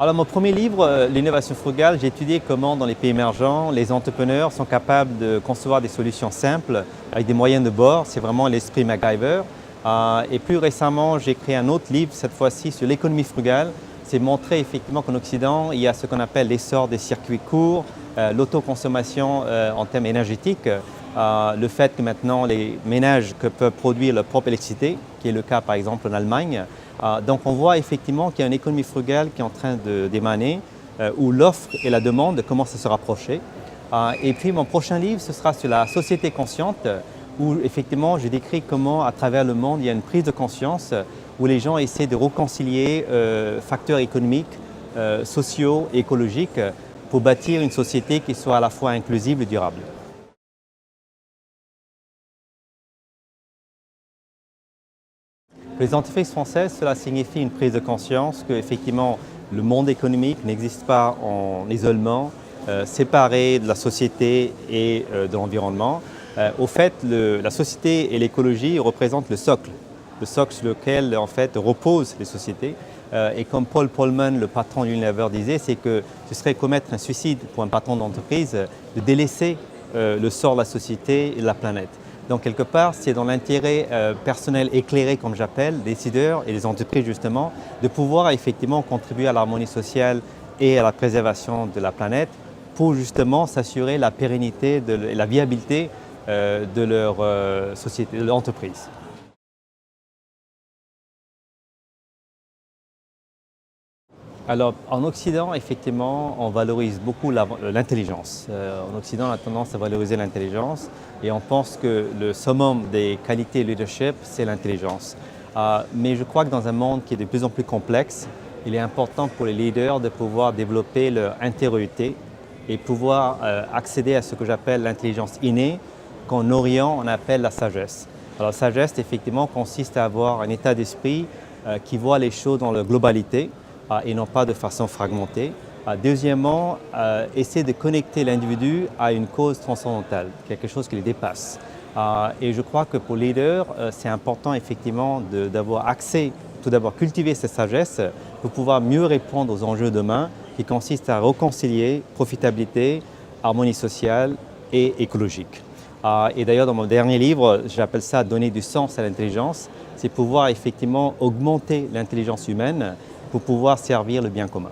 Alors mon premier livre, L'innovation frugale, j'ai étudié comment dans les pays émergents, les entrepreneurs sont capables de concevoir des solutions simples avec des moyens de bord. C'est vraiment l'esprit MacGyver. Et plus récemment, j'ai créé un autre livre, cette fois-ci sur l'économie frugale. C'est montrer effectivement qu'en Occident, il y a ce qu'on appelle l'essor des circuits courts, l'autoconsommation en termes énergétiques, le fait que maintenant les ménages peuvent produire leur propre électricité, qui est le cas par exemple en Allemagne. Donc on voit effectivement qu'il y a une économie frugale qui est en train d'émaner, où l'offre et la demande commencent à se rapprocher. Et puis mon prochain livre, ce sera sur la société consciente, où effectivement je décris comment à travers le monde il y a une prise de conscience, où les gens essaient de réconcilier facteurs économiques, sociaux et écologiques pour bâtir une société qui soit à la fois inclusive et durable. Pour les entreprises françaises, cela signifie une prise de conscience qu'effectivement le monde économique n'existe pas en isolement, séparé de la société et de l'environnement. Au fait, la société et l'écologie représentent le socle sur lequel en fait reposent les sociétés. Et comme Paul Polman, le patron d'Unilever, disait, c'est que ce serait commettre un suicide pour un patron d'entreprise de délaisser le sort de la société et de la planète. Donc quelque part, c'est dans l'intérêt personnel éclairé, comme j'appelle, des décideurs et des entreprises justement, de pouvoir effectivement contribuer à l'harmonie sociale et à la préservation de la planète pour justement s'assurer la pérennité et la viabilité de leur société, de leur entreprise. Alors, en Occident, effectivement, on valorise beaucoup l'intelligence. En Occident, on a tendance à valoriser l'intelligence et on pense que le summum des qualités leadership, c'est l'intelligence. Mais je crois que dans un monde qui est de plus en plus complexe, il est important pour les leaders de pouvoir développer leur intériorité et pouvoir accéder à ce que j'appelle l'intelligence innée, qu'en Orient, on appelle la sagesse. Alors, la sagesse, effectivement, consiste à avoir un état d'esprit qui voit les choses dans leur globalité, et non pas de façon fragmentée. Deuxièmement, essayer de connecter l'individu à une cause transcendantale, quelque chose qui les dépasse. Et je crois que pour les leaders, c'est important effectivement d'avoir accès, tout d'abord cultiver cette sagesse pour pouvoir mieux répondre aux enjeux de demain qui consistent à réconcilier profitabilité, harmonie sociale et écologique. Et d'ailleurs, dans mon dernier livre, j'appelle ça « Donner du sens à l'intelligence », c'est pouvoir effectivement augmenter l'intelligence humaine pour pouvoir servir le bien commun.